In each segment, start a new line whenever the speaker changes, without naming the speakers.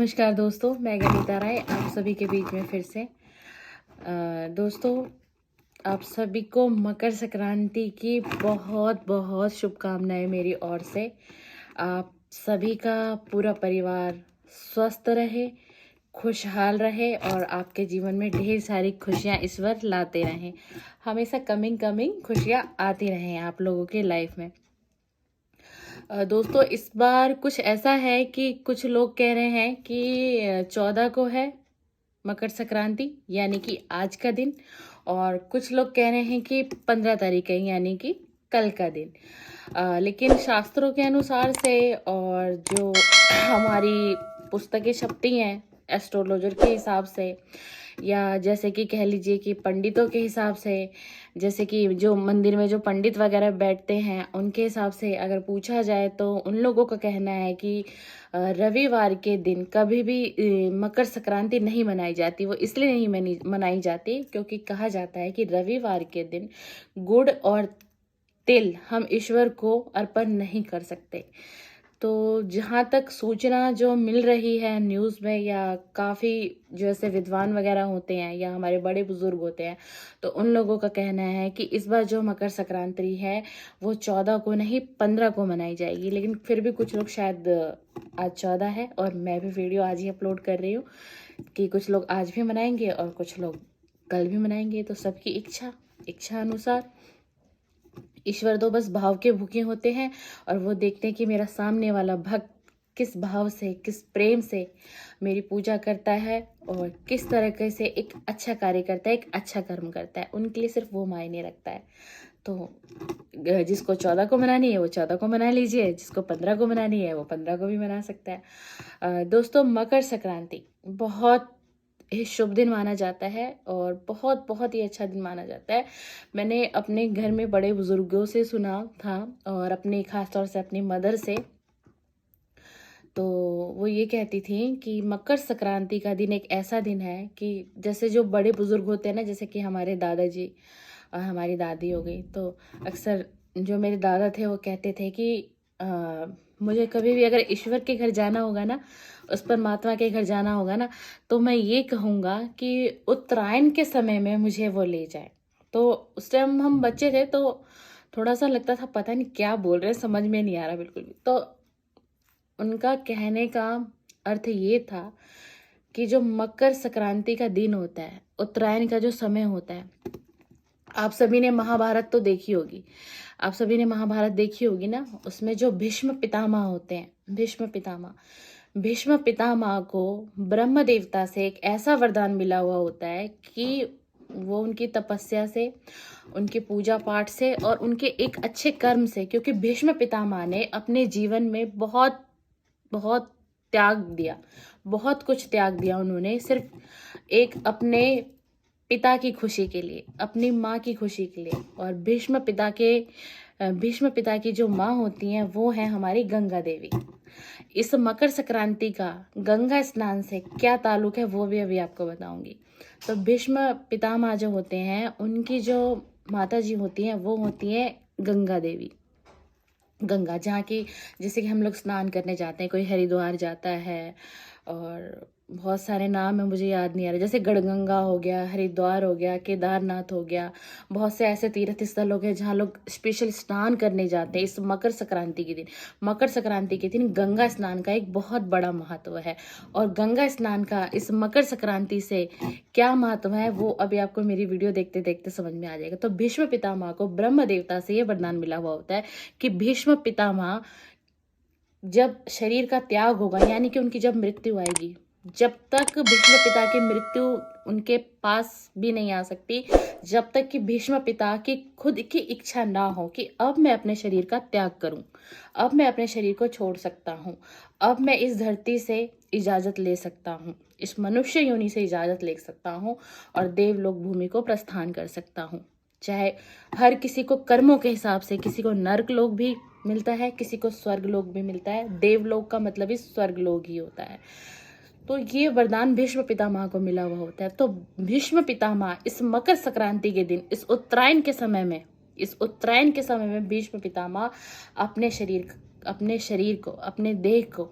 नमस्कार दोस्तों, मैं गनीता राय आप सभी के बीच में फिर से। दोस्तों, आप सभी को मकर संक्रांति की बहुत बहुत शुभकामनाएं मेरी ओर से। आप सभी का पूरा परिवार स्वस्थ रहे, खुशहाल रहे और आपके जीवन में ढेर सारी खुशियां ईश्वर लाते रहें। हमेशा कमिंग खुशियां आती रहें आप लोगों के लाइफ में। दोस्तों, इस बार कुछ ऐसा है कि कुछ लोग कह रहे हैं कि 14 को है मकर संक्रांति यानी कि आज का दिन, और कुछ लोग कह रहे हैं कि 15 तारीख है यानी कि कल का दिन। लेकिन शास्त्रों के अनुसार से और जो हमारी पुस्तकें छपती हैं एस्ट्रोलॉजर के हिसाब से, या जैसे कि कह लीजिए कि पंडितों के हिसाब से, जैसे कि जो मंदिर में जो पंडित वगैरह बैठते हैं उनके हिसाब से अगर पूछा जाए तो उन लोगों का कहना है कि रविवार के दिन कभी भी मकर संक्रांति नहीं मनाई जाती। वो इसलिए नहीं मनाई जाती क्योंकि कहा जाता है कि रविवार के दिन गुड़ और तिल हम ईश्वर को अर्पण नहीं कर सकते। तो जहाँ तक सूचना जो मिल रही है न्यूज़ में, या काफ़ी जो ऐसे विद्वान वगैरह होते हैं या हमारे बड़े बुजुर्ग होते हैं, तो उन लोगों का कहना है कि इस बार जो मकर संक्रांति है वो 14 को नहीं 15 को मनाई जाएगी। लेकिन फिर भी कुछ लोग शायद आज 14 है और मैं भी वीडियो आज ही अपलोड कर रही हूँ कि कुछ लोग आज भी मनाएंगे और कुछ लोग कल भी मनाएंगे। तो सबकी इच्छा अनुसार ईश्वर तो बस भाव के भूखे होते हैं और वो देखते हैं कि मेरा सामने वाला भक्त किस भाव से, किस प्रेम से मेरी पूजा करता है और किस तरीके से एक अच्छा कार्य करता है, एक अच्छा कर्म करता है। उनके लिए सिर्फ वो मायने रखता है। तो जिसको 14 को मनानी है वो 14 को मना लीजिए, जिसको 15 को मनानी है वो 15 को भी मना सकता है। दोस्तों, मकर संक्रांति बहुत ही शुभ दिन माना जाता है और बहुत बहुत ही अच्छा दिन माना जाता है। मैंने अपने घर में बड़े बुजुर्गों से सुना था और अपने खास तौर से अपनी मदर से, तो वो ये कहती थी कि मकर संक्रांति का दिन एक ऐसा दिन है कि जैसे जो बड़े बुजुर्ग होते हैं ना, जैसे कि हमारे दादाजी और हमारी दादी हो गई, तो अक्सर जो मेरे दादा थे वो कहते थे कि मुझे कभी भी अगर ईश्वर के घर जाना होगा ना, उस परमात्मा के घर जाना होगा ना, तो मैं ये कहूँगा कि उत्तरायण के समय में मुझे वो ले जाए। तो उस टाइम हम बच्चे थे तो थोड़ा सा लगता था पता नहीं क्या बोल रहे हैं, समझ में नहीं आ रहा बिल्कुल भी। तो उनका कहने का अर्थ ये था कि जो मकर संक्रांति का दिन होता है, उत्तरायण का जो समय होता है, आप सभी ने महाभारत तो देखी होगी, आप सभी ने महाभारत देखी होगी ना। उसमें जो भीष्म पितामह होते हैं, भीष्म पितामह को ब्रह्म देवता से एक ऐसा वरदान मिला हुआ होता है कि वो उनकी तपस्या से, उनकी पूजा पाठ से और उनके एक अच्छे कर्म से, क्योंकि भीष्म पितामह ने अपने जीवन में बहुत बहुत त्याग दिया, बहुत कुछ त्याग दिया उन्होंने, सिर्फ एक अपने पिता की खुशी के लिए, अपनी माँ की खुशी के लिए। और भीष्म पिता की जो माँ होती हैं वो है हमारी गंगा देवी। इस मकर संक्रांति का गंगा स्नान से क्या ताल्लुक है वो भी अभी आपको बताऊंगी। तो भीष्म पितामह जो होते हैं उनकी जो माता जी होती हैं वो होती है गंगा देवी। गंगा, जहाँ की जैसे कि हम लोग स्नान करने जाते हैं, कोई हरिद्वार जाता है और बहुत सारे नाम है मुझे याद नहीं आ रहे, जैसे गढ़गंगा हो गया, हरिद्वार हो गया, केदारनाथ हो गया, बहुत से ऐसे तीर्थ स्थल हो गए जहाँ लोग स्पेशल स्नान करने जाते हैं इस मकर संक्रांति के दिन। मकर संक्रांति के दिन गंगा स्नान का एक बहुत बड़ा महत्व है और गंगा स्नान का इस मकर संक्रांति से क्या महत्व है वो अभी आपको मेरी वीडियो देखते देखते समझ में आ जाएगा। तो भीष्म पितामह को ब्रह्म देवता से ये वरदान मिला हुआ होता है कि भीष्म पितामह जब शरीर का त्याग होगा, यानी कि उनकी जब मृत्यु आएगी, जब तक भीष्म पिता की मृत्यु उनके पास भी नहीं आ सकती, जब तक कि भीष्म पिता की खुद की इच्छा ना हो कि अब मैं अपने शरीर का त्याग करूं, अब मैं अपने शरीर को छोड़ सकता हूं, अब मैं इस धरती से इजाजत ले सकता हूं, इस मनुष्य योनि से इजाजत ले सकता हूं और देवलोक भूमि को प्रस्थान कर सकता हूं। चाहे हर किसी को कर्मों के हिसाब से, किसी को नर्क लोक भी मिलता है, किसी को स्वर्ग लोक भी मिलता है। देवलोक का मतलब ही स्वर्ग लोक ही होता है। तो ये वरदान भीष्म पितामह को मिला हुआ होता है। तो भीष्म पितामह इस मकर संक्रांति के दिन, इस उत्तरायण के समय में भीष्म पितामह अपने शरीर को, अपने देह को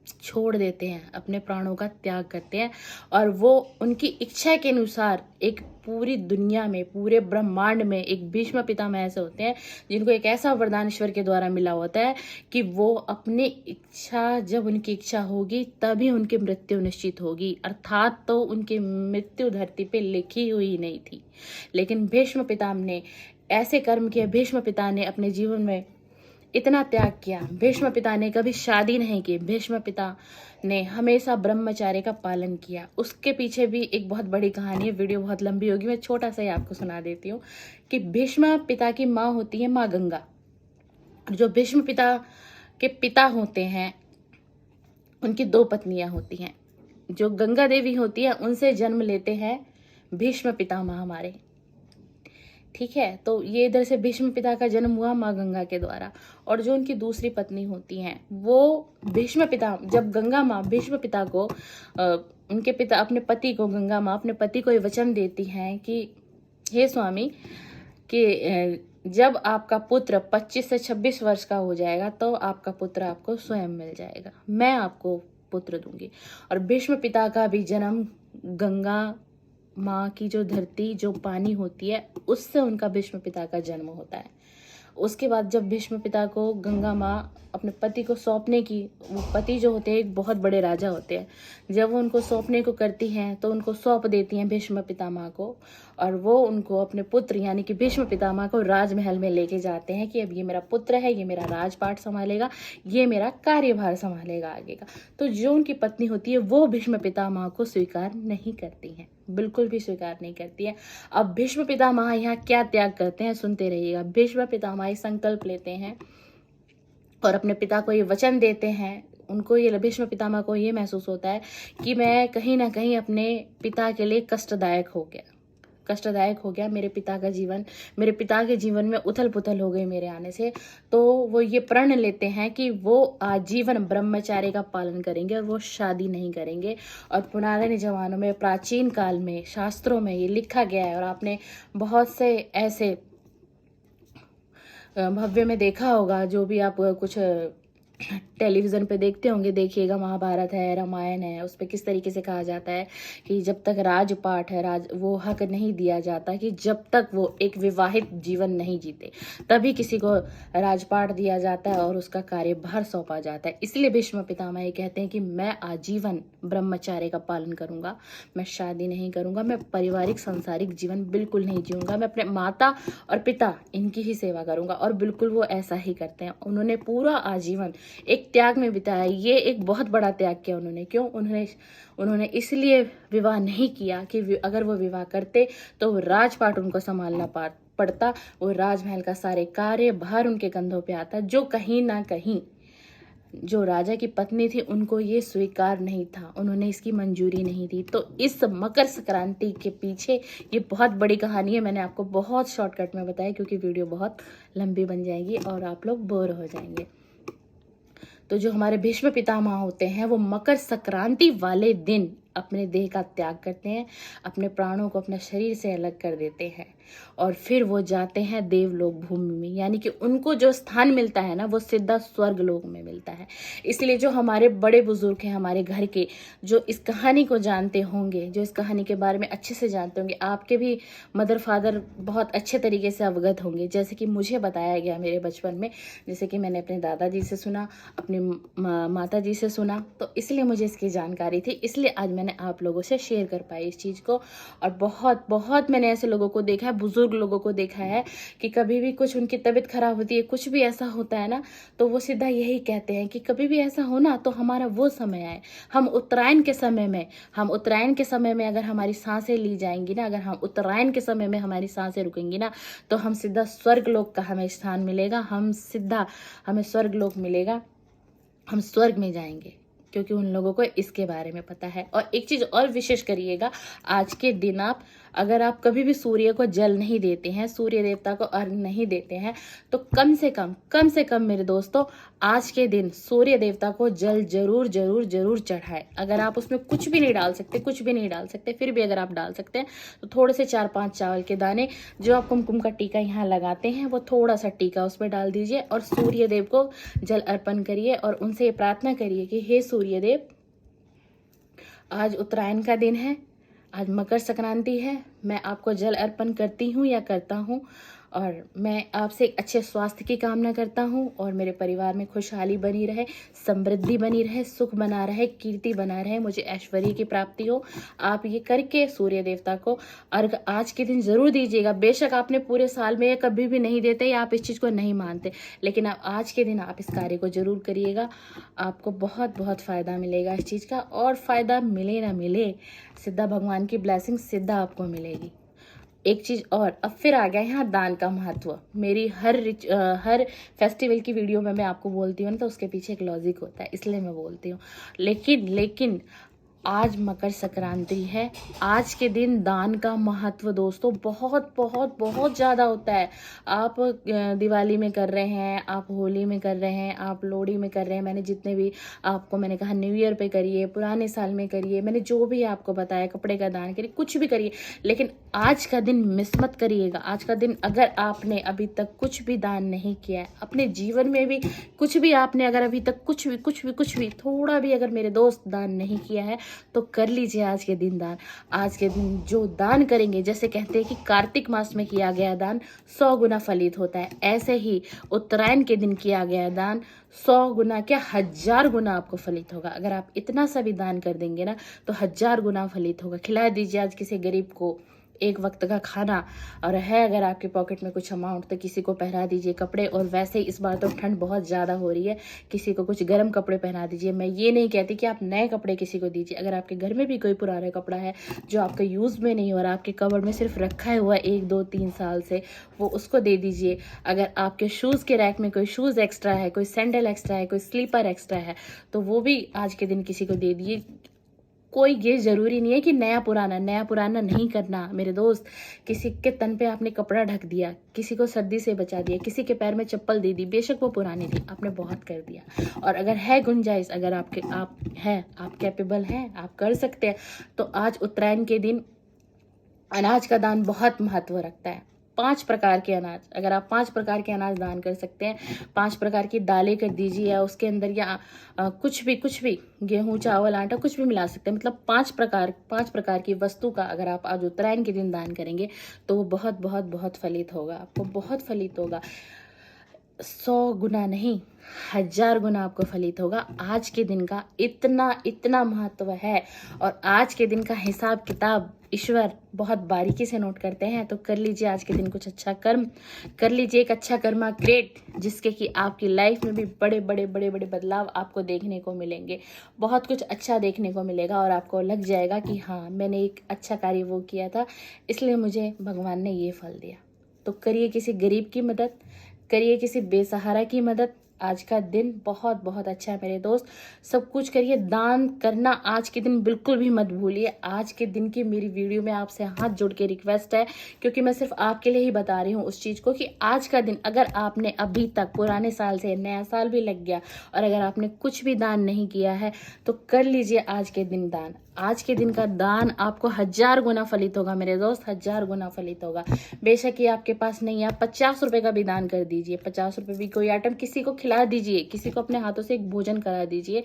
छोड़ देते हैं, अपने प्राणों का त्याग करते हैं और वो उनकी इच्छा के अनुसार एक पूरी दुनिया में, पूरे ब्रह्मांड में एक भीष्म पितामह ऐसे होते हैं जिनको एक ऐसा वरदान ईश्वर के द्वारा मिला होता है कि वो अपनी इच्छा, जब उनकी इच्छा होगी तभी उनकी मृत्यु निश्चित होगी, अर्थात तो उनकी मृत्यु धरती पे लिखी हुई नहीं थी। लेकिन भीष्म पितामह ने ऐसे कर्म किए, भीष्म पिता ने अपने जीवन में इतना त्याग किया। भीष्म पिता ने कभी शादी नहीं की, भीष्म पिता ने हमेशा ब्रह्मचार्य का पालन किया। उसके पीछे भी एक बहुत बड़ी कहानी है, वीडियो बहुत लंबी होगी, मैं छोटा सा ही आपको सुना देती हूँ कि भीष्म पिता की माँ होती है माँ गंगा। जो भीष्म पिता के पिता होते हैं उनकी 2 पत्नियां होती हैं। जो गंगा देवी होती है उनसे जन्म लेते हैं भीष्म पितामह हमारे, ठीक है। तो ये इधर से भीष्म पिता का जन्म हुआ माँ गंगा के द्वारा। और जो उनकी दूसरी पत्नी होती हैं वो भीष्म पिता, जब गंगा माँ भीष्म पिता को उनके पिता अपने पति को, गंगा माँ अपने पति को ये वचन देती हैं कि हे स्वामी कि जब आपका पुत्र 25 से 26 वर्ष का हो जाएगा तो आपका पुत्र आपको स्वयं मिल जाएगा, मैं आपको पुत्र दूंगी। और भीष्म पिता का भी जन्म गंगा माँ की जो धरती, जो पानी होती है, उससे उनका भीष्म पिता का जन्म होता है। उसके बाद जब भीष्म पिता को गंगा माँ अपने पति को सौंपने की, वो पति जो होते हैं एक बहुत बड़े राजा होते हैं, जब वो उनको सौंपने को करती हैं तो उनको सौंप देती हैं भीष्म पितामह को, और वो उनको अपने पुत्र यानी कि भीष्म पितामह को राजमहल में लेके जाते हैं कि अब ये मेरा पुत्र है, ये मेरा राजपाट संभालेगा, ये मेरा कार्यभार संभालेगा आगे का। तो जो उनकी पत्नी होती है वो भीष्म पितामह को स्वीकार नहीं करती हैं, बिल्कुल भी स्वीकार नहीं करती है। अब भीष्म पितामह यहाँ क्या त्याग करते हैं सुनते रहिएगा। भीष्म पितामह संकल्प लेते हैं और अपने पिता को ये वचन देते हैं। उनको ये, भीष्म पितामह को ये महसूस होता है कि मैं कहीं ना कहीं अपने पिता के लिए कष्टदायक हो गया मेरे पिता का जीवन, मेरे पिता के जीवन में उथल पुथल हो गई मेरे आने से। तो वो ये प्रण लेते हैं कि वो आजीवन ब्रह्मचार्य का पालन करेंगे और वो शादी नहीं करेंगे। और पुराने जमानों में, प्राचीन काल में, शास्त्रों में ये लिखा गया है और आपने बहुत से ऐसे भव्य में देखा होगा, जो भी आप कुछ टेलीविज़न पे देखते होंगे, देखिएगा, महाभारत है, रामायण है, उस पर किस तरीके से कहा जाता है कि जब तक राजपाट है, वो हक नहीं दिया जाता कि जब तक वो एक विवाहित जीवन नहीं जीते तभी किसी को राजपाट दिया जाता है और उसका कार्यभार सौंपा जाता है। इसलिए भीष्म पितामह ये कहते हैं कि मैं आजीवन ब्रह्मचार्य का पालन करूंगा, मैं शादी नहीं करूंगा, मैं पारिवारिक सांसारिक जीवन बिल्कुल नहीं जीऊंगा, मैं अपने माता और पिता इनकी ही सेवा करूंगा। और बिल्कुल वो ऐसा ही करते हैं। उन्होंने पूरा आजीवन एक त्याग में बिताया। ये एक बहुत बड़ा त्याग किया उन्होंने। क्यों? उन्होंने इसलिए विवाह नहीं किया कि अगर वो विवाह करते तो वो राजपाट उनको संभालना पड़ता, वो राजमहल का सारे कार्य भार उनके कंधों पे आता, जो कहीं ना कहीं जो राजा की पत्नी थी उनको ये स्वीकार नहीं था, उन्होंने इसकी मंजूरी नहीं दी। तो इस मकर संक्रांति के पीछे ये बहुत बड़ी कहानी है। मैंने आपको बहुत शॉर्टकट में बताया क्योंकि वीडियो बहुत लंबी बन जाएगी और आप लोग बोर हो जाएंगे। तो जो हमारे भीष्म पितामह होते हैं वो मकर संक्रांति वाले दिन अपने देह का त्याग करते हैं, अपने प्राणों को अपने शरीर से अलग कर देते हैं और फिर वो जाते हैं देवलोक भूमि में, यानी कि उनको जो स्थान मिलता है ना वो सीधा स्वर्ग लोक में मिलता है। इसलिए जो हमारे बड़े बुजुर्ग हैं हमारे घर के, जो इस कहानी को जानते होंगे, जो इस कहानी के बारे में अच्छे से जानते होंगे, आपके भी मदर फादर बहुत अच्छे तरीके से अवगत होंगे, जैसे कि मुझे बताया गया मेरे बचपन में, जैसे कि मैंने अपने दादाजी से सुना, अपनी माता जी से सुना, तो इसलिए मुझे इसकी जानकारी थी, इसलिए आज मैंने आप लोगों से शेयर कर पाई इस चीज़ को। और बहुत मैंने ऐसे लोगों को देखा है, बुजुर्ग लोगों को देखा है कि कभी भी कुछ उनकी तबीयत खराब होती है, कुछ भी ऐसा होता है ना, तो वो सीधा यही कहते हैं कि कभी भी ऐसा हो ना तो हमारा वो समय आए। हम उत्तरायण के समय में अगर हमारी सांसें ली जाएंगी ना, अगर हम उत्तरायण के समय में हमारी सांसें रुकेंगी ना, तो हम सीधा स्वर्ग लोक का हमें स्थान मिलेगा, हमें स्वर्ग लोक मिलेगा, हम स्वर्ग में जाएंगे, क्योंकि उन लोगों को इसके बारे में पता है। और एक चीज़ और विशेष करिएगा, आज के दिन आप अगर आप कभी भी सूर्य को जल नहीं देते हैं, सूर्य देवता को अर्घ नहीं देते हैं, तो कम से कम मेरे दोस्तों आज के दिन सूर्य देवता को जल जरूर जरूर जरूर चढ़ाए। अगर आप उसमें कुछ भी नहीं डाल सकते, कुछ भी नहीं डाल सकते, फिर भी अगर आप डाल सकते हैं तो थोड़े से 4-5 चावल के दाने, जो आप कुमकुम का टीका यहाँ लगाते हैं वो थोड़ा सा टीका उसमें डाल दीजिए और सूर्य देव को जल अर्पण करिए और उनसे ये प्रार्थना करिए कि हे सूर्य देव, आज उत्तरायण का दिन है, आज मकर संक्रांति है, मैं आपको जल अर्पण करती हूँ या करता हूँ और मैं आपसे एक अच्छे स्वास्थ्य की कामना करता हूँ और मेरे परिवार में खुशहाली बनी रहे, समृद्धि बनी रहे, सुख बना रहे, कीर्ति बना रहे, मुझे ऐश्वर्य की प्राप्ति हो। आप ये करके सूर्य देवता को अर्घ आज के दिन जरूर दीजिएगा। बेशक आपने पूरे साल में कभी भी नहीं देते या आप इस चीज़ को नहीं मानते, लेकिन आप आज के दिन आप इस कार्य को जरूर करिएगा। आपको बहुत बहुत फ़ायदा मिलेगा इस चीज़ का, और फ़ायदा मिले ना मिले, सिद्धा भगवान की ब्लेसिंग सिद्धा आपको मिलेगी। एक चीज़ और, अब फिर आ गया यहाँ दान का महत्व। मेरी हर फेस्टिवल की वीडियो में मैं आपको बोलती हूँ ना, तो उसके पीछे एक लॉजिक होता है, इसलिए मैं बोलती हूँ। लेकिन आज मकर संक्रांति है, आज के दिन दान का महत्व दोस्तों बहुत बहुत बहुत ज़्यादा होता है। आप दिवाली में कर रहे हैं, आप होली में कर रहे हैं, आप लोहड़ी में कर रहे हैं, मैंने जितने भी आपको मैंने कहा न्यू ईयर पे करिए, पुराने साल में करिए, मैंने जो भी आपको बताया, कपड़े का दान करिए, कुछ भी करिए, लेकिन आज का दिन मिस मत करिएगा। आज का दिन अगर आपने अभी तक कुछ भी दान नहीं किया है, अपने जीवन में भी कुछ भी आपने अगर अभी तक कुछ भी थोड़ा भी अगर मेरे दोस्त दान नहीं किया है, तो कर लीजिए आज के दिन दान। आज के दिन जो दान करेंगे, जैसे कहते हैं कि कार्तिक मास में किया गया दान 100 गुना फलित होता है, ऐसे ही उत्तरायण के दिन किया गया दान 100 गुना क्या 1000 गुना आपको फलित होगा। अगर आप इतना सा भी दान कर देंगे ना, तो 1000 गुना फलित होगा। खिला दीजिए आज किसी गरीब को एक वक्त का खाना, और है अगर आपके पॉकेट में कुछ अमाउंट तो किसी को पहना दीजिए कपड़े। और वैसे ही इस बार तो ठंड बहुत ज़्यादा हो रही है, किसी को कुछ गर्म कपड़े पहना दीजिए। मैं ये नहीं कहती कि आप नए कपड़े किसी को दीजिए, अगर आपके घर में भी कोई पुराना कपड़ा है जो आपका यूज़ में नहीं हो रहा, आपके कबर्ड में सिर्फ रखा है हुआ 1-2-3 साल से, वो उसको दे दीजिए। अगर आपके शूज़ के रैक में कोई शूज़ एक्स्ट्रा है, कोई सैंडल एक्स्ट्रा है, कोई स्लीपर एक्स्ट्रा है, तो वो भी आज के दिन किसी को दे दीजिए। कोई ये ज़रूरी नहीं है कि नया पुराना नहीं करना मेरे दोस्त। किसी के तन पे आपने कपड़ा ढक दिया, किसी को सर्दी से बचा दिया, किसी के पैर में चप्पल दे दी, बेशक वो पुरानी थी, आपने बहुत कर दिया। और अगर है गुंजाइश, अगर आप कैपेबल हैं, आप कर सकते हैं, तो आज उत्तरायण के दिन अनाज का दान बहुत महत्व रखता है। 5 प्रकार के अनाज, अगर आप 5 प्रकार के अनाज दान कर सकते हैं, 5 प्रकार की दालें कर दीजिए, या उसके अंदर या कुछ भी गेहूं, चावल, आटा कुछ भी मिला सकते हैं। मतलब 5 प्रकार की वस्तु का अगर आप आज उत्तरायण के दिन दान करेंगे, तो वो बहुत बहुत बहुत फलित होगा, आपको बहुत फलित होगा। 100 गुना नहीं, 1000 गुना आपको फलित होगा। आज के दिन का इतना महत्व है, और आज के दिन का हिसाब किताब ईश्वर बहुत बारीकी से नोट करते हैं। तो कर लीजिए आज के दिन कुछ अच्छा कर्म कर लीजिए, एक अच्छा कर्मा क्रिएट, जिसके कि आपकी लाइफ में भी बड़े बड़े बदलाव आपको देखने को मिलेंगे, बहुत कुछ अच्छा देखने को मिलेगा, और आपको लग जाएगा कि हाँ, मैंने एक अच्छा कार्य वो किया था, इसलिए मुझे भगवान ने ये फल दिया। तो करिए किसी गरीब की मदद, करिए किसी बेसहारा की मदद। आज का दिन बहुत बहुत अच्छा है मेरे दोस्त, सब कुछ करिए। दान करना आज के दिन बिल्कुल भी मत भूलिए। आज के दिन की मेरी वीडियो में आपसे हाथ जोड़ के रिक्वेस्ट है, क्योंकि मैं सिर्फ आपके लिए ही बता रही हूँ उस चीज़ को, कि आज का दिन अगर आपने अभी तक पुराने साल से नया साल भी लग गया और अगर आपने कुछ भी दान नहीं किया है, तो कर लीजिए आज के दिन दान। आज के दिन का दान आपको 1000 गुना फलित होगा मेरे दोस्त, 1000 गुना फलित होगा। बेशक ये आपके पास नहीं है, आप 50 रुपए का भी दान कर दीजिए, 50 रुपए भी कोई आइटम किसी को खिला दीजिए, किसी को अपने हाथों से एक भोजन करा दीजिए,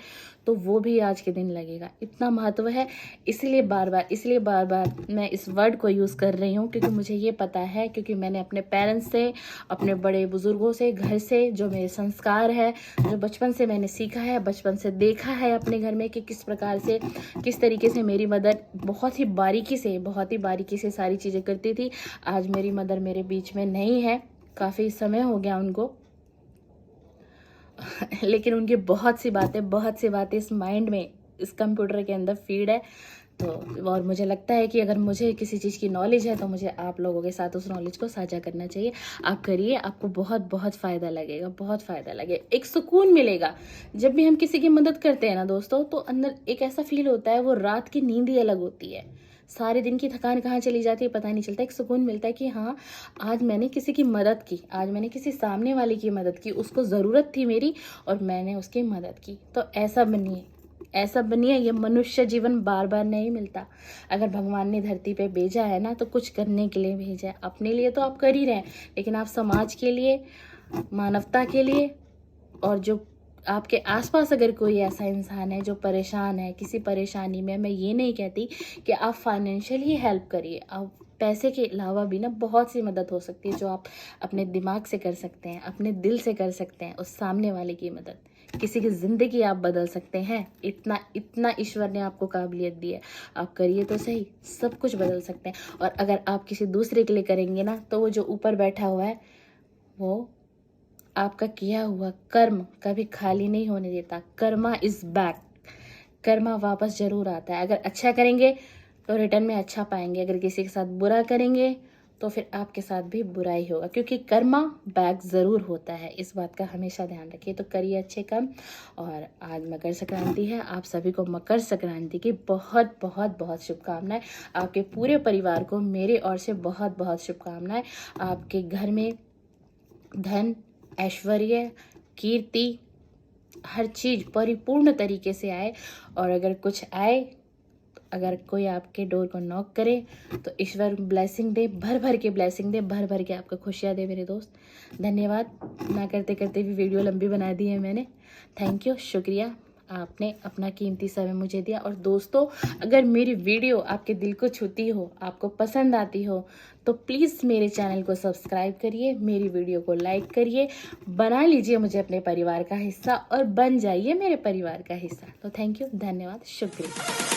तो वो भी आज के दिन लगेगा। इतना महत्व है, इसलिए बार बार मैं इस वर्ड को यूज़ कर रही हूँ, क्योंकि मुझे ये पता है, क्योंकि मैंने अपने पेरेंट्स से, अपने बड़े बुजुर्गों से, घर से जो मेरे संस्कार है, जो बचपन से मैंने सीखा है, बचपन से देखा है अपने घर में कि किस प्रकार से, किस तरीके से मेरी मदर बहुत ही बारीकी से सारी चीज़ें करती थी। आज मेरी मदर मेरे बीच में नहीं है, काफ़ी समय हो गया उनको, लेकिन उनकी बहुत सी बातें इस माइंड में, इस कंप्यूटर के अंदर फीड है। तो और मुझे लगता है कि अगर मुझे किसी चीज़ की नॉलेज है, तो मुझे आप लोगों के साथ उस नॉलेज को साझा करना चाहिए। आप करिए, आपको बहुत बहुत फ़ायदा लगेगा, बहुत फ़ायदा लगेगा, एक सुकून मिलेगा। जब भी हम किसी की मदद करते हैं ना दोस्तों, तो अंदर एक ऐसा फील होता है, वो रात की नींद ही अलग होती है। सारे दिन की थकान कहाँ चली जाती है पता नहीं चलता। एक सुकून मिलता है कि हाँ, आज मैंने किसी की मदद की, आज मैंने किसी सामने वाले की मदद की, उसको ज़रूरत थी मेरी और मैंने उसकी मदद की। तो ऐसा बनिए, ऐसा बनिए। ये मनुष्य जीवन बार बार नहीं मिलता। अगर भगवान ने धरती पे भेजा है ना, तो कुछ करने के लिए भेजा है। अपने लिए तो आप कर ही रहे हैं, लेकिन आप समाज के लिए, मानवता के लिए, और जो आपके आसपास अगर कोई ऐसा इंसान है जो परेशान है, किसी परेशानी में, मैं ये नहीं कहती कि आप फाइनेंशियली हेल्प करिए, आप पैसे के अलावा भी ना बहुत सी मदद हो सकती है जो आप अपने दिमाग से कर सकते हैं, अपने दिल से कर सकते हैं। उस सामने वाले की मदद, किसी की ज़िंदगी आप बदल सकते हैं। इतना इतना ईश्वर ने आपको काबिलियत दी है, आप करिए तो सही, सब कुछ बदल सकते हैं। और अगर आप किसी दूसरे के लिए करेंगे ना, तो वो जो ऊपर बैठा हुआ है वो आपका किया हुआ कर्म कभी खाली नहीं होने देता। कर्मा इज़ बैक, कर्मा वापस जरूर आता है। अगर अच्छा करेंगे तो रिटर्न में अच्छा पाएंगे, अगर किसी के साथ बुरा करेंगे तो फिर आपके साथ भी बुरा ही होगा, क्योंकि कर्मा बैक ज़रूर होता है। इस बात का हमेशा ध्यान रखिए। तो करिए अच्छे काम। और आज मकर संक्रांति है, आप सभी को मकर संक्रांति की बहुत बहुत बहुत शुभकामनाएं। आपके पूरे परिवार को मेरे ओर से बहुत बहुत शुभकामनाएं। आपके घर में धन, ऐश्वर्य, कीर्ति, हर चीज़ परिपूर्ण तरीके से आए। और अगर कुछ आए, अगर कोई आपके डोर को नॉक करे, तो ईश्वर ब्लेसिंग दे, भर भर के ब्लेसिंग दे, भर भर के आपको खुशियाँ दे मेरे दोस्त। धन्यवाद। ना करते करते भी वीडियो लंबी बना दी है मैंने। थैंक यू, शुक्रिया, आपने अपना कीमती समय मुझे दिया। और दोस्तों, अगर मेरी वीडियो आपके दिल को छूती हो, आपको पसंद आती हो, तो प्लीज़ मेरे चैनल को सब्सक्राइब करिए, मेरी वीडियो को लाइक करिए, बना लीजिए मुझे अपने परिवार का हिस्सा और बन जाइए मेरे परिवार का हिस्सा। तो थैंक यू, धन्यवाद, शुक्रिया।